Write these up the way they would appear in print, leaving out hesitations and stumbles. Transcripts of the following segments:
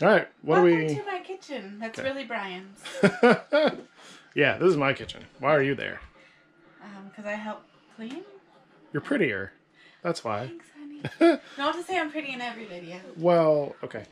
All right, Welcome to my kitchen. That's really Brian's. Yeah, this is my kitchen. Why are you there? Because I help clean. You're prettier. That's why. Thanks, honey. Not to say I'm pretty in every video. Well, okay.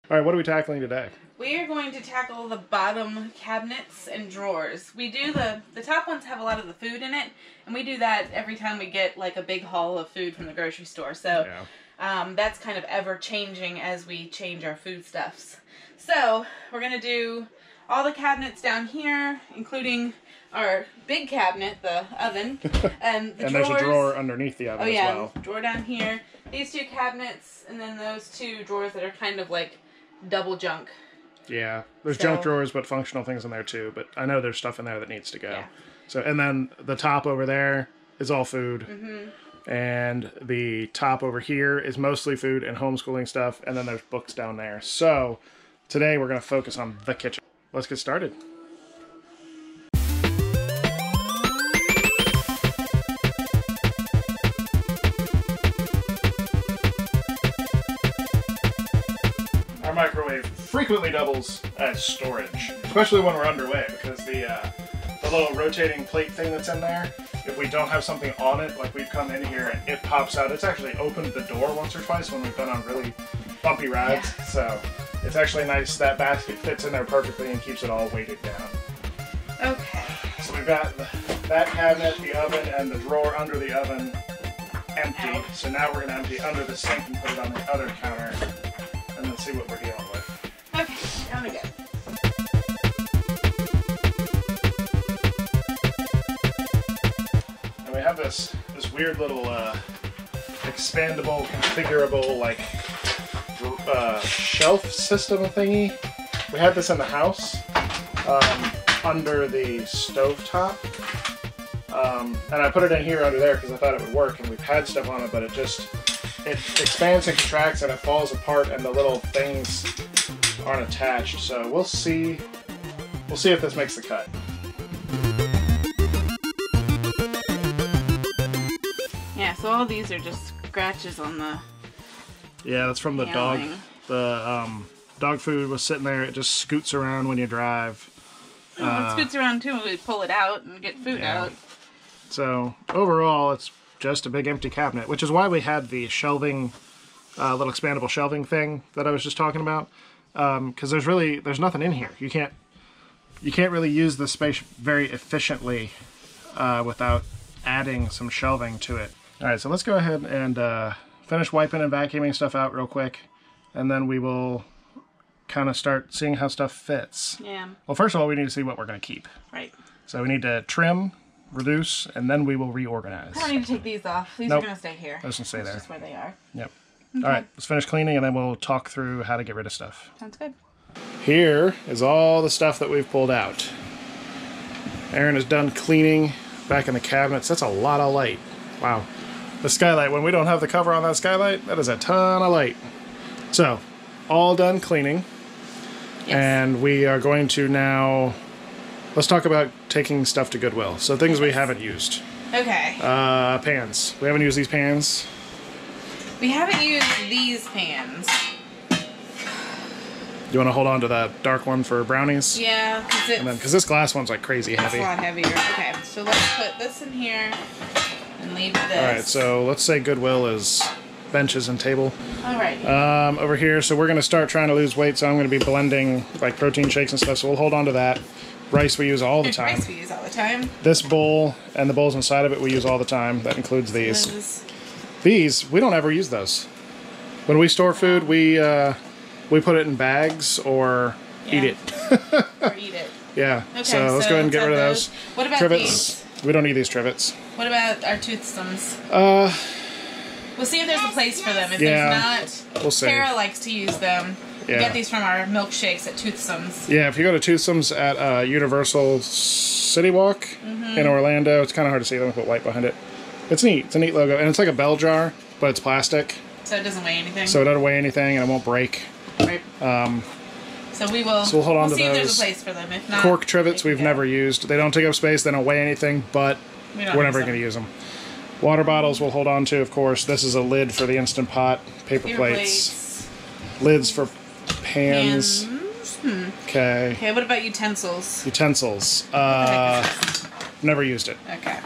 All right, what are we tackling today? We are going to tackle the bottom cabinets and drawers. We do the top ones have a lot of the food in it, and we do that every time we get like a big haul of food from the grocery store. So that's kind of ever changing as we change our foodstuffs. So we're going to do all the cabinets down here, including our big cabinet, the oven, and the and drawers. There's a drawer underneath the oven as well. Drawer down here. These two cabinets, and then those two drawers that are kind of like double junk. Yeah, there's junk drawers, but functional things in there too. But I know there's stuff in there that needs to go. Yeah. So, and then the top over there is all food, and the top over here is mostly food and homeschooling stuff. And then there's books down there. So today we're going to focus on the kitchen. Let's get started. Our microwave frequently doubles as storage, especially when we're underway, because the little rotating plate thing that's in there, if we don't have something on it, like we've come in here and it pops out. It's actually opened the door once or twice when we've been on really bumpy rides, so it's actually nice. That basket fits in there perfectly and keeps it all weighted down. Okay. So we've got that cabinet, the oven, and the drawer under the oven empty. So now we're going to empty under the sink and put it on the other counter. And then see what we're dealing with. Okay, down we go. And we have this weird little expandable, configurable, like shelf system thingy. We had this in the house under the stovetop. And I put it in here under there because I thought it would work, and we've had stuff on it, but it expands and contracts and it falls apart and the little things aren't attached. So we'll see if this makes the cut. Yeah, so all these are just scratches on the that's from the paneling. dog. The dog food was sitting there. It just scoots around when you drive. It scoots around too when we pull it out and get food out. So overall it's just a big empty cabinet, which is why we had the shelving, little expandable shelving thing that I was just talking about. Because there's nothing in here. You can't really use the space very efficiently without adding some shelving to it. All right, so let's go ahead and finish wiping and vacuuming stuff out real quick, and then we will kind of start seeing how stuff fits. Yeah. Well, first of all, we need to see what we're going to keep. Right. So we need to trim, reduce, and then we will reorganize. I don't need to take these off. These are going to stay here. Those can stay there. That's just where they are. Yep. Okay. All right, let's finish cleaning, and then we'll talk through how to get rid of stuff. Sounds good. Here is all the stuff that we've pulled out. Erin is done cleaning back in the cabinets. That's a lot of light. Wow. The skylight, when we don't have the cover on that skylight, that is a ton of light. So, all done cleaning. Yes. And we are going to now... Let's talk about taking stuff to Goodwill. So things we haven't used. Okay. Pans. We haven't used these pans. We haven't used these pans. You want to hold on to that dark one for brownies? Yeah, because this glass one's like crazy heavy. It's a lot heavier. Okay, so let's put this in here and leave this. All right, so let's say Goodwill is benches and table. All right. Over here, so we're going to start trying to lose weight, so I'm going to be blending like protein shakes and stuff, so we'll hold on to that. Rice we use all the time. Rice we use all the time. This bowl and the bowls inside of it we use all the time. That includes these. These, we don't ever use those. When we store food, we put it in bags or eat it. Or eat it. Yeah. Okay, so let's go ahead and get rid of those. What about trivets? These? We don't need these trivets. What about our toothstones? We'll see if there's a place for them. If there's not, we'll see. Tara likes to use them. We get these from our milkshakes at Toothsomes. Yeah, if you go to Toothsomes at Universal City Walk in Orlando, it's kind of hard to see. Let me put white behind it. It's neat. It's a neat logo. And it's like a bell jar, but it's plastic. So it doesn't weigh anything? So it doesn't weigh anything and it won't break. Right. So we'll hold on to see those. if there's a place for them. If not, cork trivets we've never used. They don't take up space. They don't weigh anything, but we're never going to use them. Water bottles we'll hold on to, of course. This is a lid for the Instant Pot. Paper plates. Lids for pans. Okay. Okay, what about utensils? Utensils. Never used it. Okay.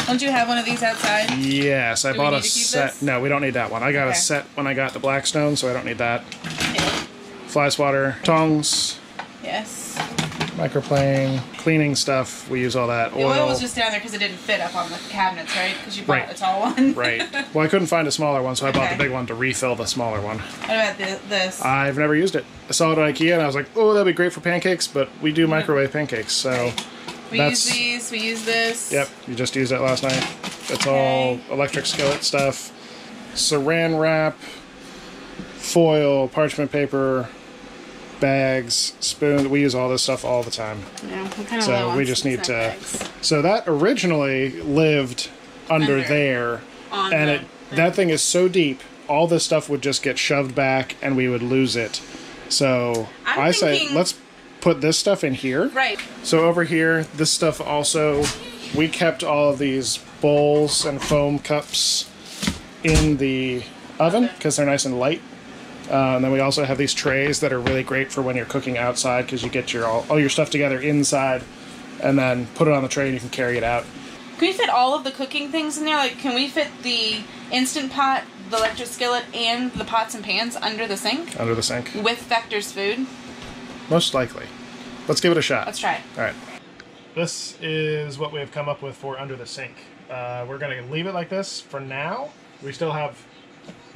Don't you have one of these outside? Yes, I bought a set. No, we don't need that one. I got a set when I got the Blackstone, so I don't need that. Okay. Fly swatter, tongs. Yes. Microplane, cleaning stuff. We use all that. The oil was just down there because it didn't fit up on the cabinets, right? Because you bought a tall one. Right. Well, I couldn't find a smaller one, so I bought the big one to refill the smaller one. What about this? I've never used it. I saw it on IKEA, and I was like, oh, that'd be great for pancakes, but we do microwave pancakes, so... We use these, we use this. Yep, you just used that last night. It's all electric skillet stuff. Saran wrap, foil, parchment paper, bags, spoons. We use all this stuff all the time. Yeah, I'm kind of so we just need to... Bags. So that originally lived under there, and that thing is so deep, all this stuff would just get shoved back and we would lose it. So I say, let's put this stuff in here. Right. So over here, this stuff also, we kept all of these bowls and foam cups in the oven because they're nice and light. And then we also have these trays that are really great for when you're cooking outside because you get all your stuff together inside and then put it on the tray and you can carry it out. Can we fit all of the cooking things in there? Like, can we fit the Instant Pot, the electric skillet, and the pots and pans under the sink? Under the sink. With Vector's food? Most likely. Let's give it a shot. Let's try it. All right. This is what we have come up with for under the sink. We're going to leave it like this for now. We still have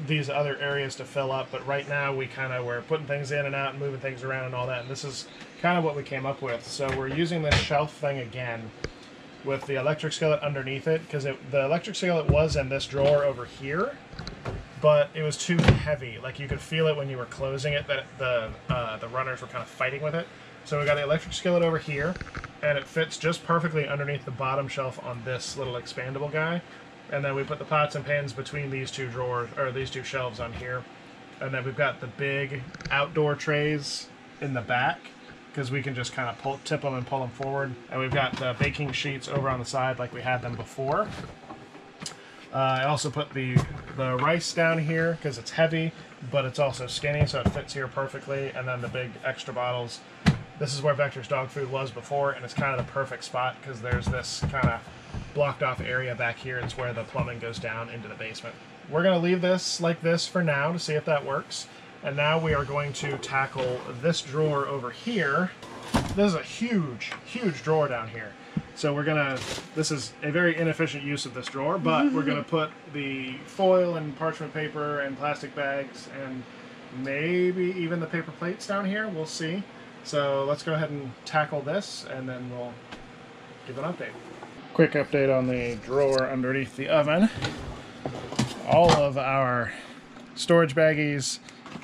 these other areas to fill up, but right now we kind of were putting things in and out and moving things around and all that, and this is kind of what we came up with. So we're using this shelf thing again with the electric skillet underneath it, because the electric skillet was in this drawer over here, but it was too heavy. Like, you could feel it when you were closing it, that the runners were kind of fighting with it. So we got the electric skillet over here, and it fits just perfectly underneath the bottom shelf on this little expandable guy. And then we put the pots and pans between these two drawers, or these two shelves on here. And then we've got the big outdoor trays in the back, because we can just kind of tip them and pull them forward. And we've got the baking sheets over on the side like we had them before. I also put the rice down here because it's heavy, but it's also skinny, so it fits here perfectly. And then the big extra bottles. This is where Vector's dog food was before, and it's kind of the perfect spot because there's this kind of blocked off area back here. It's where the plumbing goes down into the basement. We're going to leave this like this for now to see if that works. And now we are going to tackle this drawer over here. This is a huge, huge drawer down here. So we're going to, this is a very inefficient use of this drawer, but we're going to put the foil and parchment paper and plastic bags and maybe even the paper plates down here. We'll see. So let's go ahead and tackle this, and then we'll give an update. Quick update on the drawer underneath the oven. All of our storage baggies,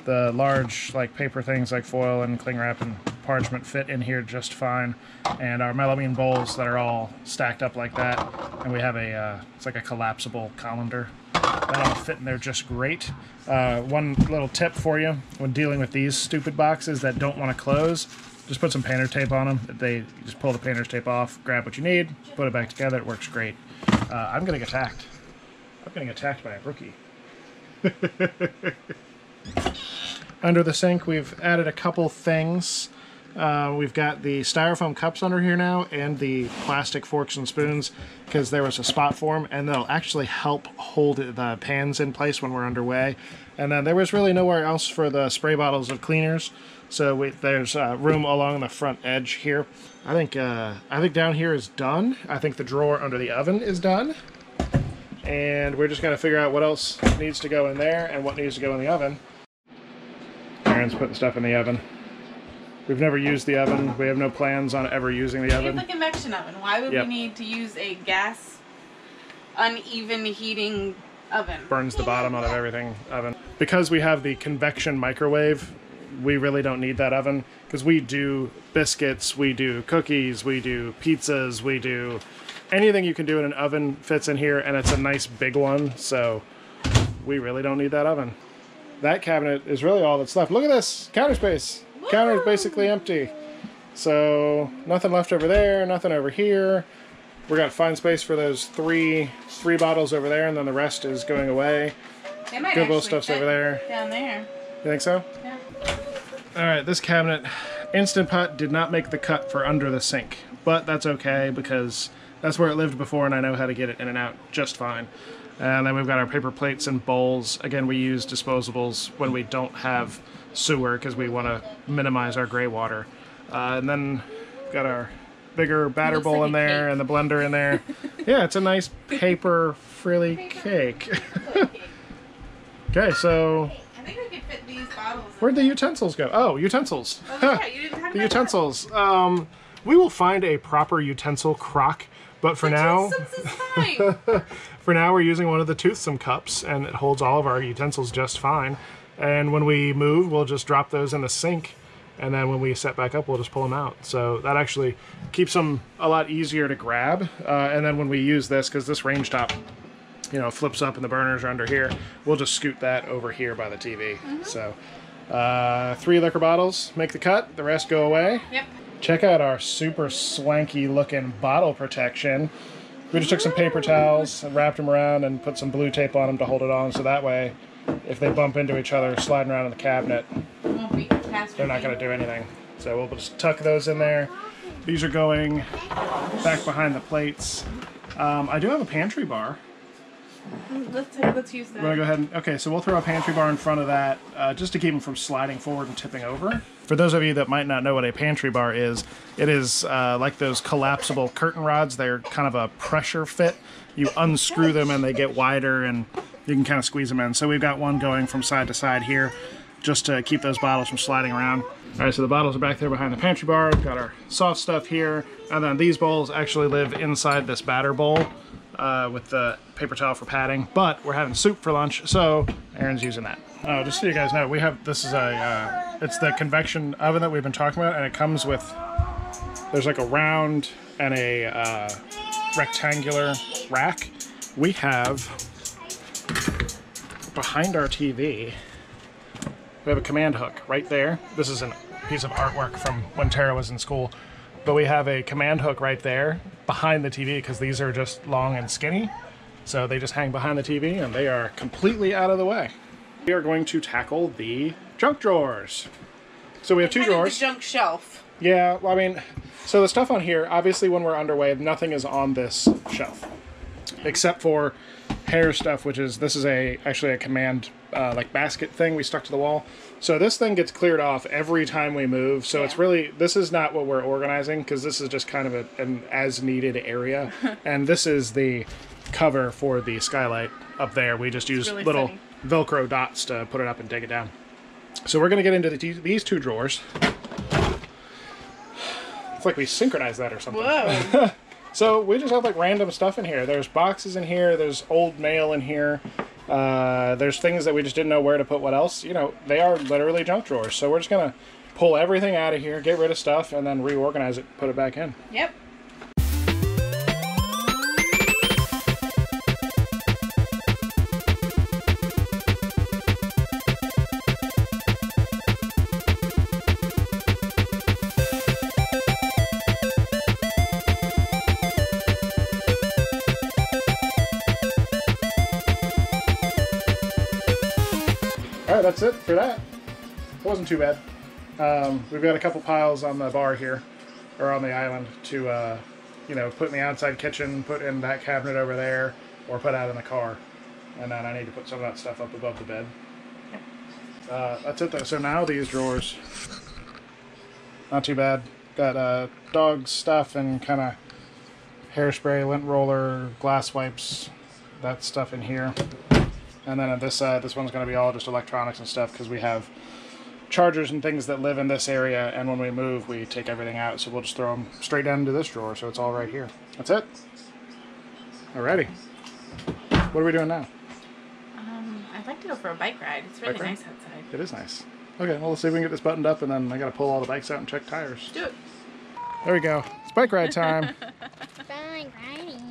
the large paper things like foil and cling wrap and parchment fit in here just fine, and our melamine bowls that are all stacked up like that, and we have it's like a collapsible colander. That all fit in there just great. One little tip for you when dealing with these stupid boxes that don't want to close, just put some painter tape on them. You just pull the painter's tape off, grab what you need, put it back together. It works great. I'm getting attacked. I'm getting attacked by a rookie. Under the sink, we've added a couple things. We've got the styrofoam cups under here now and the plastic forks and spoons because there was a spot for them, and they'll actually help hold the pans in place when we're underway. And then there was really nowhere else for the spray bottles of cleaners, so there's room along the front edge here. I think down here is done. I think the drawer under the oven is done. And we're just going to figure out what else needs to go in there and what needs to go in the oven. Aaron's putting stuff in the oven. We've never used the oven. We have no plans on ever using the oven. We have the convection oven. Why would we need to use a gas, uneven heating oven? Burns the bottom out of everything oven. Because we have the convection microwave, we really don't need that oven. Because we do biscuits, we do cookies, we do pizzas, we do anything you can do in an oven fits in here, and it's a nice big one, so we really don't need that oven. That cabinet is really all that's left. Look at this! Counter space! Woo! Counter is basically empty. So, nothing left over there, nothing over here. We got fine space for those three bottles over there, and then the rest is going away. Goodwill stuff's over there. Down there. You think so? Yeah. Alright, this cabinet, Instant Pot did not make the cut for under the sink. But that's okay, because that's where it lived before, and I know how to get it in and out just fine. And then we've got our paper plates and bowls. Again, we use disposables when we don't have sewer, because we want to minimize our gray water. And then we've got our bigger batter bowl in there, and the blender in there. Yeah, it's a nice paper frilly cake. Okay, so I think we could fit these bottles. Where'd the utensils go? Oh, utensils. Oh, that's right. You didn't have the utensils. We will find a proper utensil crock, but for now, for now we're using one of the toothsome cups, and it holds all of our utensils just fine. And when we move, we'll just drop those in the sink, and then when we set back up, we'll just pull them out. So that actually keeps them a lot easier to grab. And then when we use this, because this range top, you know, flips up and the burners are under here, we'll just scoot that over here by the TV. So 3 liquor bottles make the cut, the rest go away. Yep. Check out our super swanky looking bottle protection. We just took some paper towels and wrapped them around and put some blue tape on them to hold it on, so that way if they bump into each other sliding around in the cabinet, they're not going to do anything. So we'll just tuck those in there. These are going back behind the plates. I do have a pantry bar. Let's use that. We're gonna go ahead and, okay, so we'll throw a pantry bar in front of that just to keep them from sliding forward and tipping over. For those of you that might not know what a pantry bar is, it is like those collapsible curtain rods. They're kind of a pressure fit. You unscrew them and they get wider, and you can kind of squeeze them in. So we've got one going from side to side here just to keep those bottles from sliding around. All right, so the bottles are back there behind the pantry bar. We've got our soft stuff here, and then these bowls actually live inside this batter bowl with the paper towel for padding, but we're having soup for lunch, so Aaron's using that. Oh, just so you guys know, we have, this is a, it's the convection oven that we've been talking about, and it comes with, there's like a round and a rectangular rack. We have, behind our TV, we have a command hook right there. This is a piece of artwork from when Tara was in school, but we have a command hook right there behind the TV because these are just long and skinny. So they just hang behind the TV and they are completely out of the way. We are going to tackle the junk drawers. So we have 2 drawers. The junk shelf. Yeah, well, I mean, so the stuff on here, obviously when we're underway, nothing is on this shelf. Except for hair stuff, which is, this is actually a command like basket thing we stuck to the wall. So this thing gets cleared off every time we move. So it's really, this is not what we're organizing, because this is just kind of an as needed area. And this is the cover for the skylight up there. We just use really little Velcro dots to put it up and take it down. So we're going to get into these 2 drawers. It's like we synchronized that or something. Whoa. So we just have like random stuff in here. There's boxes in here. There's old mail in here. There's things that we just didn't know where to put what else. You know, they are literally junk drawers. So we're just going to pull everything out of here, get rid of stuff, and then reorganize it, put it back in. Yep. Alright, that's it for that. It wasn't too bad. We've got a couple piles on the bar here, or on the island, to, you know, put in the outside kitchen, put in that cabinet over there, or put out in the car. And then I need to put some of that stuff up above the bed. That's it though. So now these drawers, not too bad. Got dog stuff and kind of hairspray, lint roller, glass wipes, that stuff in here. And then on this side, this one's going to be all just electronics and stuff, because we have chargers and things that live in this area, and when we move, we take everything out, so we'll just throw them straight down into this drawer, so it's all right here. That's it. Alrighty. What are we doing now? I'd like to go for a bike ride. It's really nice outside. It is nice. Okay, well, let's see if we can get this buttoned up, and then I got to pull all the bikes out and check tires. Do it. There we go. It's bike ride time. Bike riding.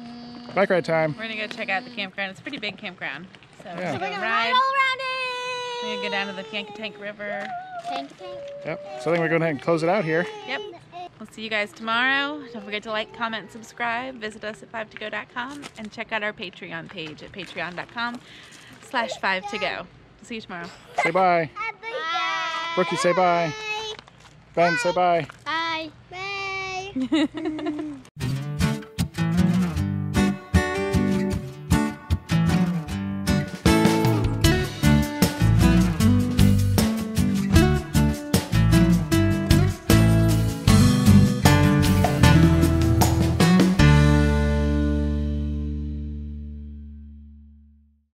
Bike ride time. We're gonna go check out the campground. It's a pretty big campground. So Yeah. we're gonna ride all around it. We're gonna go down to the Tank River. Tank. Yep. So I think we're going to go ahead and close it out here. Yep. We'll see you guys tomorrow. Don't forget to like, comment, subscribe. Visit us at 5togo.com and check out our Patreon page at patreon.com/5togo. See you tomorrow. Say bye. Brookie, say bye. Ben, say bye. Bye. Bye.